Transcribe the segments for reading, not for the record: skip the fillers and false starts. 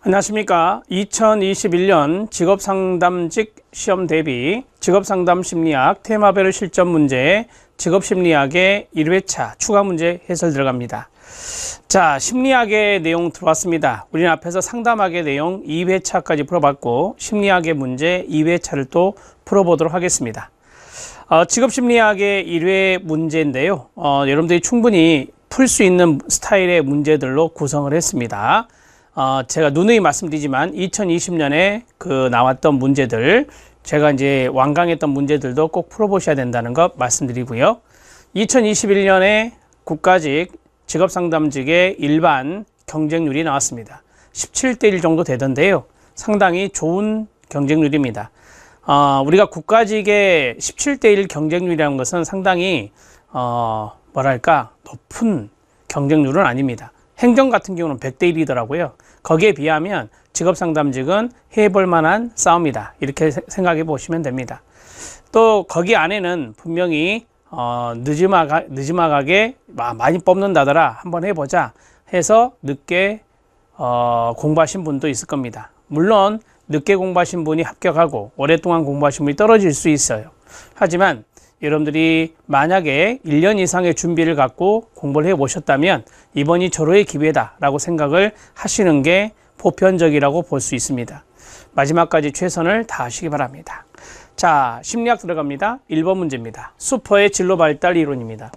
안녕하십니까. 2021년 직업상담직 시험 대비 직업상담심리학 테마별 실전 문제 직업심리학의 1회차 추가 문제 해설 들어갑니다. 자, 심리학의 내용 들어왔습니다. 우리는 앞에서 상담학의 내용 2회차까지 풀어봤고 심리학의 문제 2회차를 또 풀어보도록 하겠습니다. 직업심리학의 1회 문제인데요. 여러분들이 충분히 풀 수 있는 스타일의 문제들로 구성을 했습니다. 제가 누누이 말씀드리지만 2020년에 나왔던 문제들, 제가 이제 완강했던 문제들도 꼭 풀어보셔야 된다는 것 말씀드리고요. 2021년에 국가직 직업상담직의 일반 경쟁률이 나왔습니다. 17대 1 정도 되던데요. 상당히 좋은 경쟁률입니다. 우리가 국가직의 17대 1 경쟁률이라는 것은 상당히 높은 경쟁률은 아닙니다. 행정 같은 경우는 100대 1이더라고요. 거기에 비하면 직업상담직은 해볼 만한 싸움이다. 이렇게 생각해 보시면 됩니다. 또 거기 안에는 분명히 늦지막하게 많이 뽑는다더라 한번 해보자 해서 늦게 공부하신 분도 있을 겁니다. 물론 늦게 공부하신 분이 합격하고 오랫동안 공부하신 분이 떨어질 수 있어요. 하지만 여러분들이 만약에 1년 이상의 준비를 갖고 공부를 해 보셨다면 이번이 절호의 기회다 라고 생각을 하시는 게 보편적이라고 볼 수 있습니다. 마지막까지 최선을 다하시기 바랍니다. 자, 심리학 들어갑니다. 1번 문제입니다. 슈퍼의 진로 발달 이론입니다.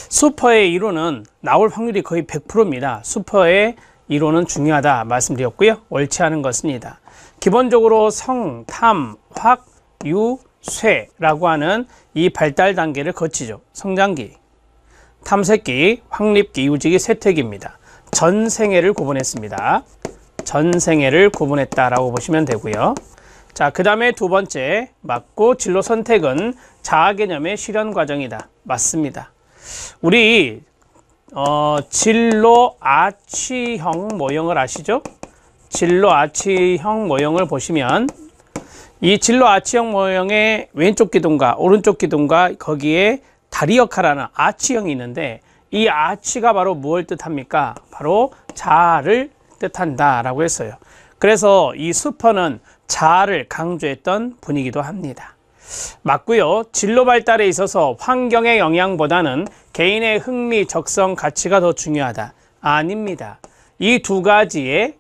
슈퍼의 이론은 나올 확률이 거의 100%입니다. 슈퍼의 이론은 중요하다 말씀드렸고요. 옳지 않은 것입니다. 기본적으로 성, 탐, 확, 유, 쇠라고 하는 이 발달 단계를 거치죠. 성장기, 탐색기, 확립기, 유지기, 쇠퇴기입니다. 전생애를 구분했습니다. 전생애를 구분했다라고 보시면 되고요. 자, 그 다음에 두 번째, 맞고 진로 선택은 자아 개념의 실현 과정이다. 맞습니다. 우리 진로 아치형 모형을 아시죠? 진로 아치형 모형을 보시면 이 진로 아치형 모형의 왼쪽 기둥과 오른쪽 기둥과 거기에 다리 역할하는 아치형이 있는데 이 아치가 바로 무엇을 뜻합니까? 바로 자아를 뜻한다 라고 했어요. 그래서 이 슈퍼는 자아를 강조했던 분이기도 합니다. 맞고요. 진로 발달에 있어서 환경의 영향보다는 개인의 흥미, 적성, 가치가 더 중요하다. 아닙니다. 이 두 가지의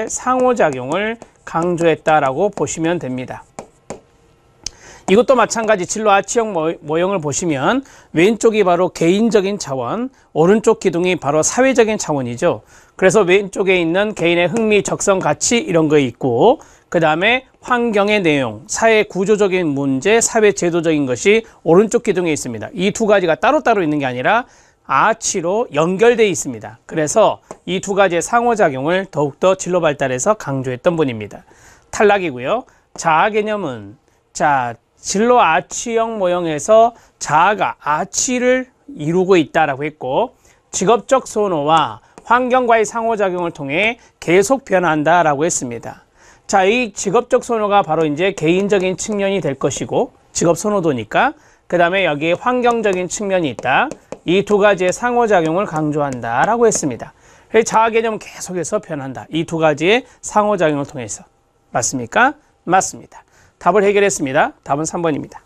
상호작용을 강조했다라고 보시면 됩니다. 이것도 마찬가지 진로 아치형 모형을 보시면 왼쪽이 바로 개인적인 차원, 오른쪽 기둥이 바로 사회적인 차원이죠. 그래서 왼쪽에 있는 개인의 흥미, 적성, 가치 이런 거 있고 그 다음에 환경의 내용, 사회 구조적인 문제, 사회 제도적인 것이 오른쪽 기둥에 있습니다. 이 두 가지가 따로따로 있는 게 아니라 아치로 연결되어 있습니다. 그래서 이 두 가지의 상호작용을 더욱더 진로 발달에서 강조했던 분입니다. 탈락이고요. 자아 개념은 진로 아치형 모형에서 자아가 아치를 이루고 있다라고 했고 직업적 선호와 환경과의 상호작용을 통해 계속 변한다라고 했습니다. 자, 이 직업적 선호가 바로 이제 개인적인 측면이 될 것이고 직업 선호도니까 그 다음에 여기에 환경적인 측면이 있다. 이 두 가지의 상호작용을 강조한다라고 했습니다. 자아 개념은 계속해서 변한다. 이 두 가지의 상호작용을 통해서. 맞습니까? 맞습니다. 답을 해결했습니다. 답은 3번입니다.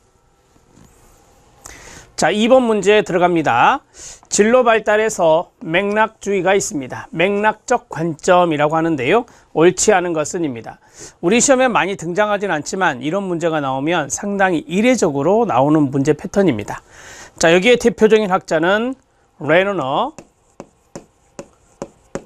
자, 2번 문제 들어갑니다. 진로 발달에서 맥락주의가 있습니다. 맥락적 관점이라고 하는데요. 옳지 않은 것은입니다. 우리 시험에 많이 등장하진 않지만 이런 문제가 나오면 상당히 이례적으로 나오는 문제 패턴입니다. 자, 여기에 대표적인 학자는 레너너라고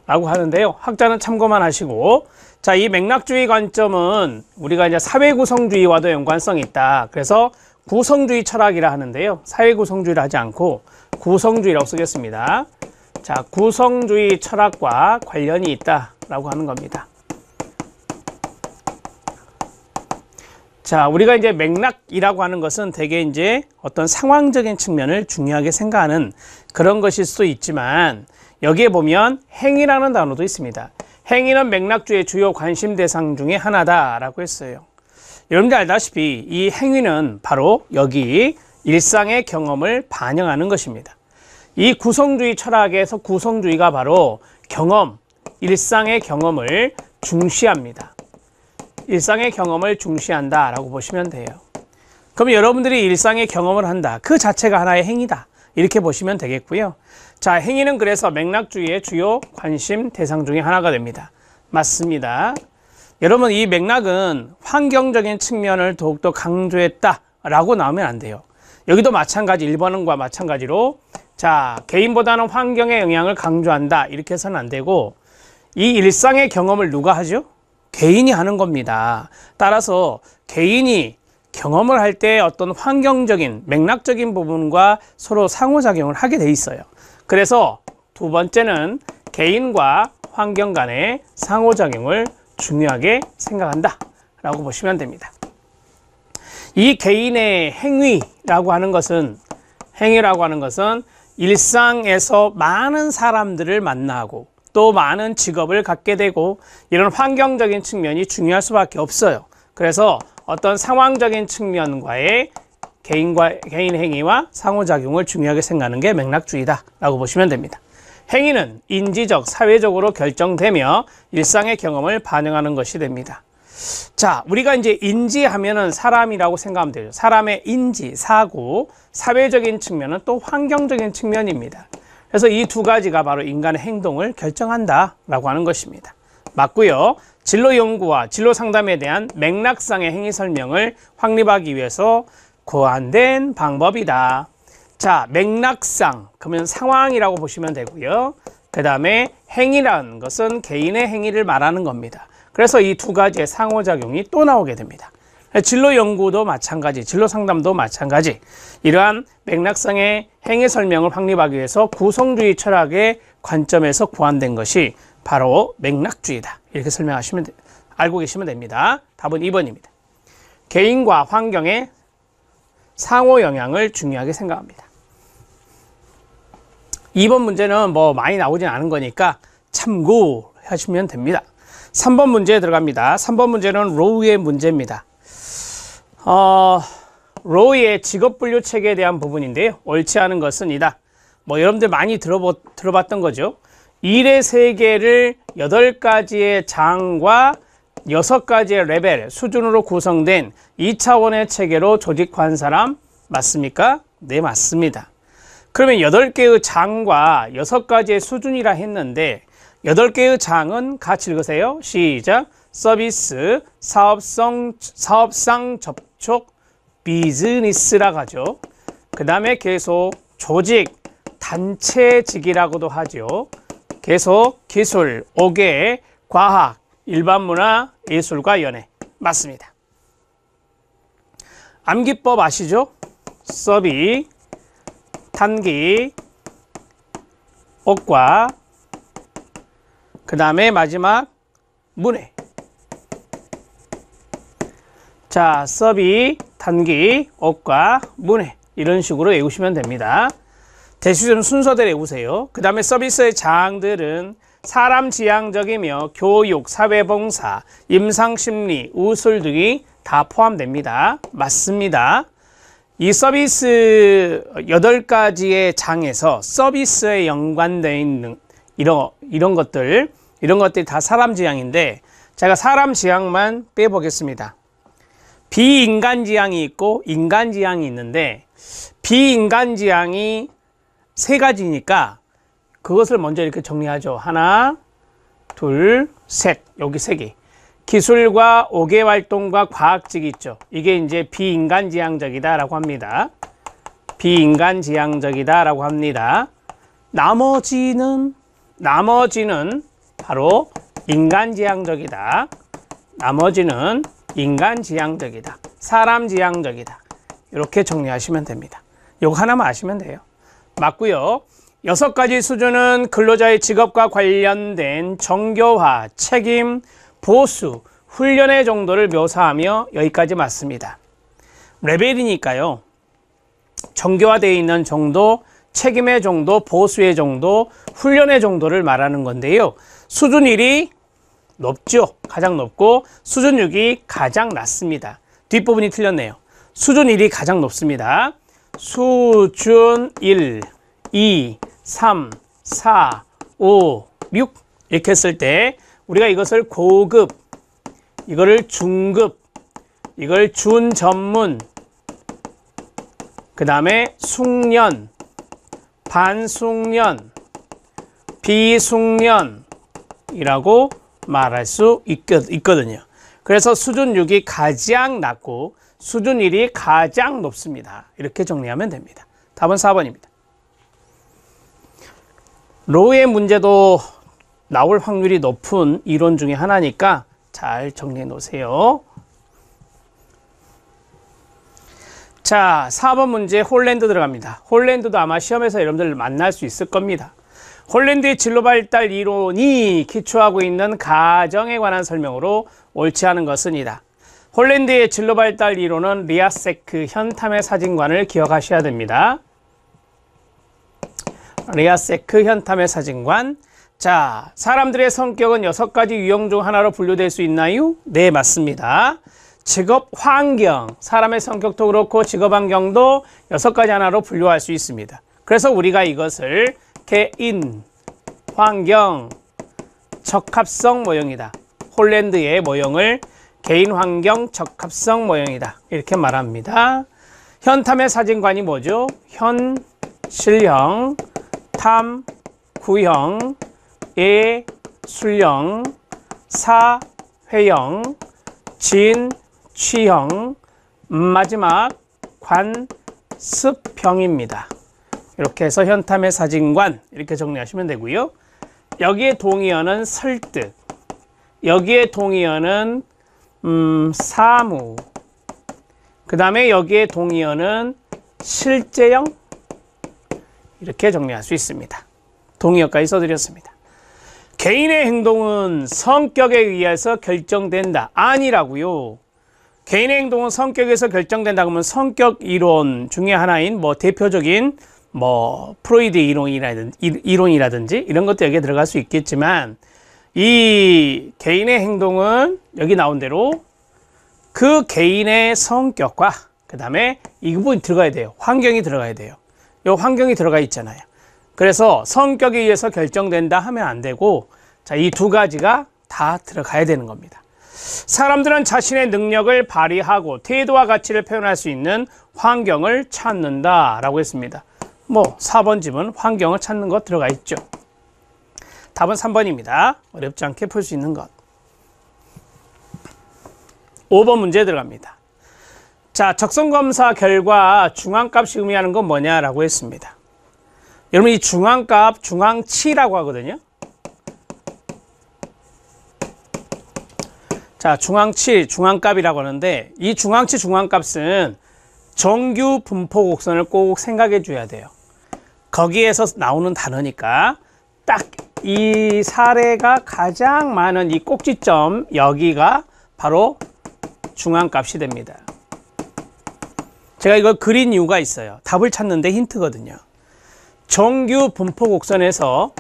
하는데요. 학자는 참고만 하시고 자, 이 맥락주의 관점은 우리가 이제 사회구성주의와도 연관성이 있다. 그래서 구성주의 철학이라 하는데요. 사회구성주의를 하지 않고 구성주의라고 쓰겠습니다. 자, 구성주의 철학과 관련이 있다라고 하는 겁니다. 자, 우리가 이제 맥락이라고 하는 것은 대개 이제 어떤 상황적인 측면을 중요하게 생각하는 그런 것일 수도 있지만 여기에 보면 행위라는 단어도 있습니다. 행위는 맥락주의 주요 관심 대상 중에 하나다라고 했어요. 여러분들 알다시피 이 행위는 바로 여기 일상의 경험을 반영하는 것입니다. 이 구성주의 철학에서 구성주의가 바로 경험, 일상의 경험을 중시합니다. 일상의 경험을 중시한다라고 보시면 돼요. 그럼 여러분들이 일상의 경험을 한다. 그 자체가 하나의 행위다. 이렇게 보시면 되겠고요. 자, 행위는 그래서 맥락주의의 주요 관심 대상 중에 하나가 됩니다. 맞습니다. 여러분, 이 맥락은 환경적인 측면을 더욱더 강조했다라고 나오면 안 돼요. 여기도 마찬가지, 1번과 마찬가지로 자, 개인보다는 환경의 영향을 강조한다. 이렇게 해서는 안 되고 이 일상의 경험을 누가 하죠? 개인이 하는 겁니다. 따라서 개인이 경험을 할 때 어떤 환경적인 맥락적인 부분과 서로 상호작용을 하게 돼 있어요. 그래서 두 번째는 개인과 환경 간의 상호작용을 중요하게 생각한다 라고 보시면 됩니다. 이 개인의 행위라고 하는 것은 일상에서 많은 사람들을 만나고 또 많은 직업을 갖게 되고 이런 환경적인 측면이 중요할 수밖에 없어요. 그래서 어떤 상황적인 측면과의 개인 행위와 상호작용을 중요하게 생각하는 게 맥락주의다 라고 보시면 됩니다. 행위는 인지적, 사회적으로 결정되며 일상의 경험을 반영하는 것이 됩니다. 자, 우리가 이제 인지하면은 사람이라고 생각하면 되죠. 사람의 인지, 사고, 사회적인 측면은 또 환경적인 측면입니다. 그래서 이 두 가지가 바로 인간의 행동을 결정한다 라고 하는 것입니다. 맞고요. 진로 연구와 진로 상담에 대한 맥락상의 행위 설명을 확립하기 위해서 고안된 방법이다. 자, 맥락상, 그러면 상황이라고 보시면 되고요. 그 다음에 행위라는 것은 개인의 행위를 말하는 겁니다. 그래서 이 두 가지의 상호작용이 또 나오게 됩니다. 진로 연구도 마찬가지, 진로 상담도 마찬가지. 이러한 맥락상의 행위 설명을 확립하기 위해서 구성주의 철학의 관점에서 고안된 것이 바로 맥락주의다. 이렇게 알고 계시면 됩니다. 답은 2번입니다. 개인과 환경의 상호 영향을 중요하게 생각합니다. 2번 문제는 뭐 많이 나오진 않은 거니까 참고하시면 됩니다. 3번 문제에 들어갑니다. 3번 문제는 로우의 문제입니다. 로우의 직업분류 체계에 대한 부분인데요. 옳지 않은 것은 이다. 뭐 여러분들 많이 들어봤던 거죠. 일의 세계를 8가지의 장과 6가지의 레벨, 수준으로 구성된 2차원의 체계로 조직화한 사람 맞습니까? 네, 맞습니다. 그러면 8개의 장과 6가지의 수준이라 했는데 8개의 장은 같이 읽으세요. 시작. 서비스, 사업상 접촉, 비즈니스라고 하죠. 그 다음에 계속 조직, 단체직이라고도 하죠. 계속 기술, 오계, 과학, 일반문화, 예술과 연애. 맞습니다. 암기법 아시죠? 서비, 단기, 옥과, 그 다음에 마지막 문해. 자, 서비, 단기, 옥과, 문해. 이런 식으로 외우시면 됩니다. 대수준 순서대로 외우세요. 그 다음에 서비스의 장들은 사람 지향적이며 교육, 사회봉사, 임상심리, 우술 등이 다 포함됩니다. 맞습니다. 이 서비스 8가지의 장에서 서비스에 연관되어 있는 이런 것들이 다 사람 지향인데 제가 사람 지향만 빼보겠습니다. 비인간 지향이 있고 인간 지향이 있는데 비인간 지향이 3가지니까 그것을 먼저 이렇게 정리하죠. 하나, 둘, 셋. 여기 3개. 기술과 오계활동과 과학직이 있죠. 이게 이제 비인간지향적이다라고 합니다. 비인간지향적이다라고 합니다. 나머지는 바로 인간지향적이다. 나머지는 인간지향적이다. 사람지향적이다. 이렇게 정리하시면 됩니다. 이거 하나만 아시면 돼요. 맞고요. 6가지 수준은 근로자의 직업과 관련된 정교화, 책임, 보수, 훈련의 정도를 묘사하며 여기까지 맞습니다. 레벨이니까요. 정교화되어 있는 정도, 책임의 정도, 보수의 정도, 훈련의 정도를 말하는 건데요. 수준 1이 높죠. 가장 높고 수준 6이 가장 낮습니다. 뒷부분이 틀렸네요. 수준 1이 가장 높습니다. 수준 1, 2, 3, 4, 5, 6 이렇게 했을 때 우리가 이것을 고급, 이거를 중급, 이걸 준전문, 그 다음에 숙련, 반숙련, 비숙련이라고 말할 수 있거든요. 그래서 수준 6이 가장 낮고 수준 1이 가장 높습니다. 이렇게 정리하면 됩니다. 답은 4번입니다. 로우의 문제도 나올 확률이 높은 이론 중에 하나니까 잘 정리해 놓으세요. 자, 4번 문제 홀랜드 들어갑니다. 홀랜드도 아마 시험에서 여러분들 만날 수 있을 겁니다. 홀랜드의 진로 발달 이론이 기초하고 있는 가정에 관한 설명으로 옳지 않은 것은 이다. 홀랜드의 진로 발달 이론은 리아세크 현탐의 사진관을 기억하셔야 됩니다. 리아세크 현탐의 사진관. 자, 사람들의 성격은 6가지 유형 중 하나로 분류될 수 있나요? 네, 맞습니다. 직업 환경, 사람의 성격도 그렇고 직업 환경도 6가지 하나로 분류할 수 있습니다. 그래서 우리가 이것을 개인, 환경, 적합성 모형이다. 홀랜드의 모형을 개인, 환경, 적합성 모형이다. 이렇게 말합니다. 현탐의 사진관이 뭐죠? 현, 실형, 탐, 구형, 예, 술형, 사, 회형, 진, 취형, 마지막 관, 습형입니다. 이렇게 해서 현탐의 사진관 이렇게 정리하시면 되고요. 여기에 동의어는 설득, 여기에 동의어는 사무, 그 다음에 여기에 동의어는 실제형, 이렇게 정리할 수 있습니다. 동의어까지 써드렸습니다. 개인의 행동은 성격에 의해서 결정된다. 아니라고요. 개인의 행동은 성격에서 결정된다 그러면 성격 이론 중에 하나인 대표적인 프로이드 이론이라든지 이런 것도 여기에 들어갈 수 있겠지만, 이 개인의 행동은 여기 나온 대로 그 개인의 성격과 그 다음에 이 부분이 들어가야 돼요. 환경이 들어가야 돼요. 이 환경이 들어가 있잖아요. 그래서 성격에 의해서 결정된다 하면 안 되고, 자, 이 두 가지가 다 들어가야 되는 겁니다. 사람들은 자신의 능력을 발휘하고 태도와 가치를 표현할 수 있는 환경을 찾는다 라고 했습니다. 4번 집은 환경을 찾는 것 들어가 있죠. 답은 3번입니다. 어렵지 않게 풀 수 있는 것. 5번 문제 들어갑니다. 자, 적성검사 결과 중앙값이 의미하는 건 뭐냐라고 했습니다. 여러분, 이 중앙값, 중앙치라고 하거든요. 자, 중앙치, 중앙값이라고 하는데, 이 중앙치, 중앙값은 정규 분포 곡선을 꼭 생각해 줘야 돼요. 거기에서 나오는 단어니까 딱 이 사례가 가장 많은 이 꼭지점, 여기가 바로 중앙값이 됩니다. 제가 이걸 그린 이유가 있어요. 답을 찾는데 힌트거든요. 정규 분포 곡선에서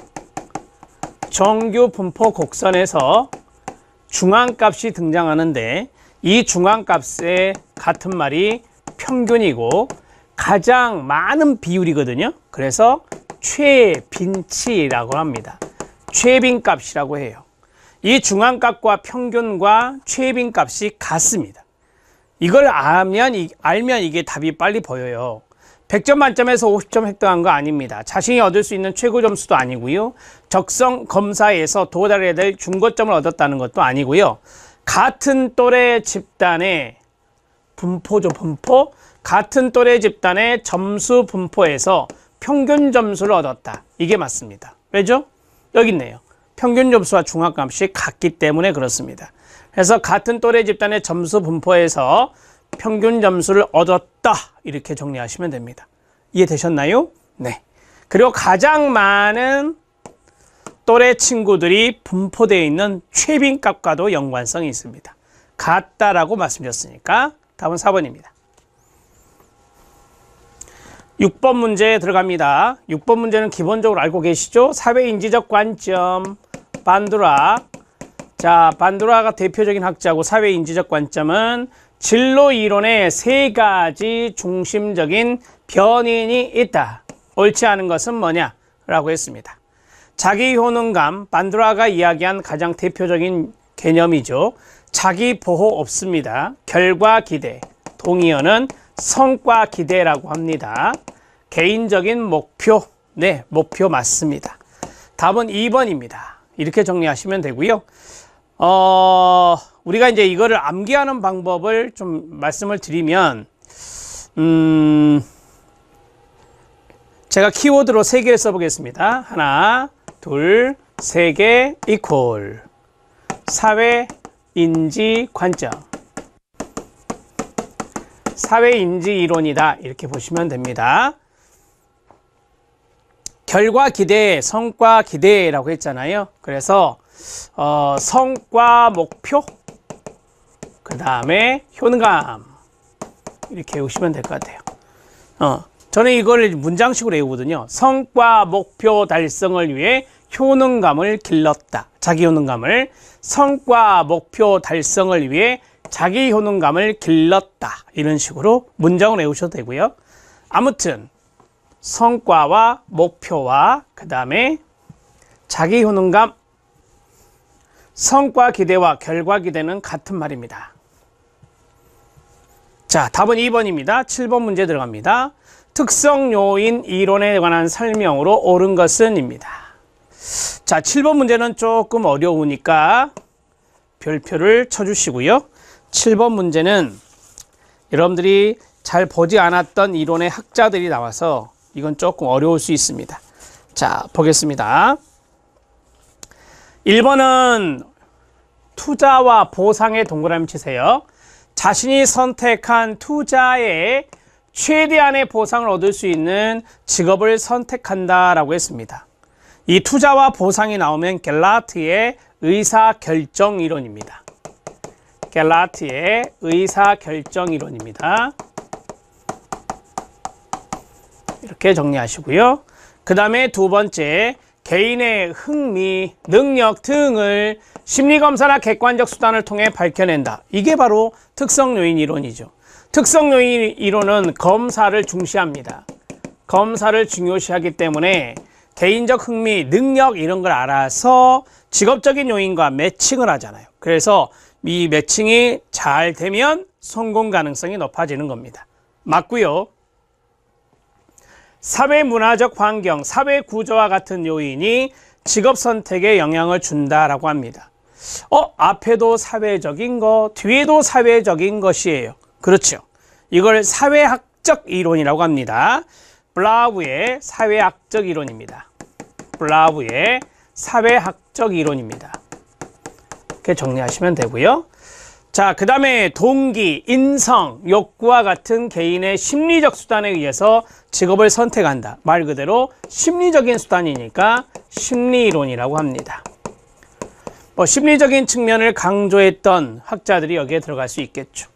중앙값이 등장하는데, 이 중앙값의 같은 말이 평균이고 가장 많은 비율이거든요. 그래서 최빈치라고 합니다. 최빈값이라고 해요. 이 중앙값과 평균과 최빈값이 같습니다. 이걸 알면 이게 답이 빨리 보여요. 100점 만점에서 50점 획득한 거 아닙니다. 자신이 얻을 수 있는 최고 점수도 아니고요. 적성 검사에서 도달해야 될 중고점을 얻었다는 것도 아니고요. 같은 또래 집단의 분포죠, 분포. 같은 또래 집단의 점수 분포에서 평균 점수를 얻었다. 이게 맞습니다. 왜죠? 여기 있네요. 평균 점수와 중앙값이 같기 때문에 그렇습니다. 그래서 같은 또래 집단의 점수 분포에서 평균 점수를 얻었다. 이렇게 정리하시면 됩니다. 이해되셨나요? 네. 그리고 가장 많은 또래 친구들이 분포되어 있는 최빈값과도 연관성이 있습니다. 같다라고 말씀드렸으니까 답은 4번입니다. 6번 문제 들어갑니다. 6번 문제는 기본적으로 알고 계시죠? 사회인지적 관점, 반두락. 자, 반두락가 대표적인 학자고, 사회인지적 관점은 진로 이론에 3가지 중심적인 변인이 있다. 옳지 않은 것은 뭐냐? 라고 했습니다. 자기 효능감, 반드라가 이야기한 가장 대표적인 개념이죠. 자기 보호 없습니다. 결과 기대, 동의어는 성과 기대라고 합니다. 개인적인 목표, 네, 목표 맞습니다. 답은 2번입니다. 이렇게 정리하시면 되고요. 우리가 이제 이거를 암기하는 방법을 좀 말씀을 드리면, 제가 키워드로 3개를 써보겠습니다. 하나, 둘, 3개, 이퀄. 사회, 인지, 관점. 사회 인지 이론이다. 이렇게 보시면 됩니다. 결과 기대, 성과 기대라고 했잖아요. 그래서 성과 목표, 그 다음에 효능감 이렇게 외우시면 될 것 같아요. 저는 이걸 문장식으로 외우거든요. 성과 목표 달성을 위해 효능감을 길렀다. 자기 효능감을. 성과 목표 달성을 위해 자기 효능감을 길렀다. 이런 식으로 문장을 외우셔도 되고요. 아무튼 성과와 목표와 그 다음에 자기 효능감, 성과 기대와 결과 기대는 같은 말입니다. 자, 답은 2번입니다. 7번 문제 들어갑니다. 특성 요인 이론에 관한 설명으로 옳은 것은 입니다. 자, 7번 문제는 조금 어려우니까 별표를 쳐주시고요. 7번 문제는 여러분들이 잘 보지 않았던 이론의 학자들이 나와서 이건 조금 어려울 수 있습니다. 자, 보겠습니다. 1번은 투자와 보상에 동그라미 치세요. 자신이 선택한 투자에 최대한의 보상을 얻을 수 있는 직업을 선택한다라고 했습니다. 이 투자와 보상이 나오면 갤라트의 의사결정 이론입니다. 갤라트의 의사결정 이론입니다. 이렇게 정리하시고요. 그 다음에 두 번째, 개인의 흥미, 능력 등을 심리검사나 객관적 수단을 통해 밝혀낸다. 이게 바로 특성요인 이론이죠. 특성요인 이론은 검사를 중시합니다. 검사를 중요시하기 때문에 개인적 흥미, 능력 이런 걸 알아서 직업적인 요인과 매칭을 하잖아요. 그래서 이 매칭이 잘 되면 성공 가능성이 높아지는 겁니다. 맞고요. 사회 문화적 환경, 사회 구조와 같은 요인이 직업 선택에 영향을 준다라고 합니다. 앞에도 사회적인 것, 뒤에도 사회적인 것이에요. 그렇죠. 이걸 사회학적 이론이라고 합니다. 블라우의 사회학적 이론입니다. 블라우의 사회학적 이론입니다. 이렇게 정리하시면 되고요. 자, 그 다음에 동기, 인성, 욕구와 같은 개인의 심리적 수단에 의해서 직업을 선택한다. 말 그대로 심리적인 수단이니까 심리이론이라고 합니다. 심리적인 측면을 강조했던 학자들이 여기에 들어갈 수 있겠죠.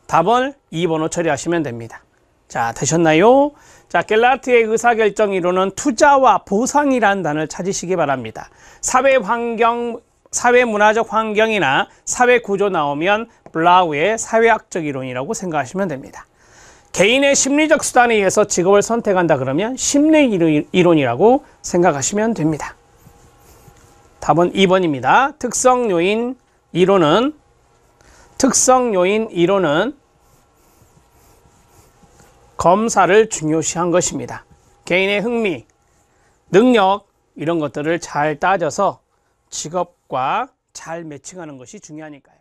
답은 2번으로 처리하시면 됩니다. 자, 되셨나요? 자, 갤라트의 의사결정 이론은 투자와 보상이라는 단어를 찾으시기 바랍니다. 사회 문화적 환경이나 사회 구조 나오면 블라우의 사회학적 이론이라고 생각하시면 됩니다. 개인의 심리적 수단에 의해서 직업을 선택한다 그러면 심리 이론이라고 생각하시면 됩니다. 답은 2번입니다. 특성 요인 이론은 검사를 중요시한 것입니다. 개인의 흥미, 능력 이런 것들을 잘 따져서 직업과 잘 매칭하는 것이 중요하니까요.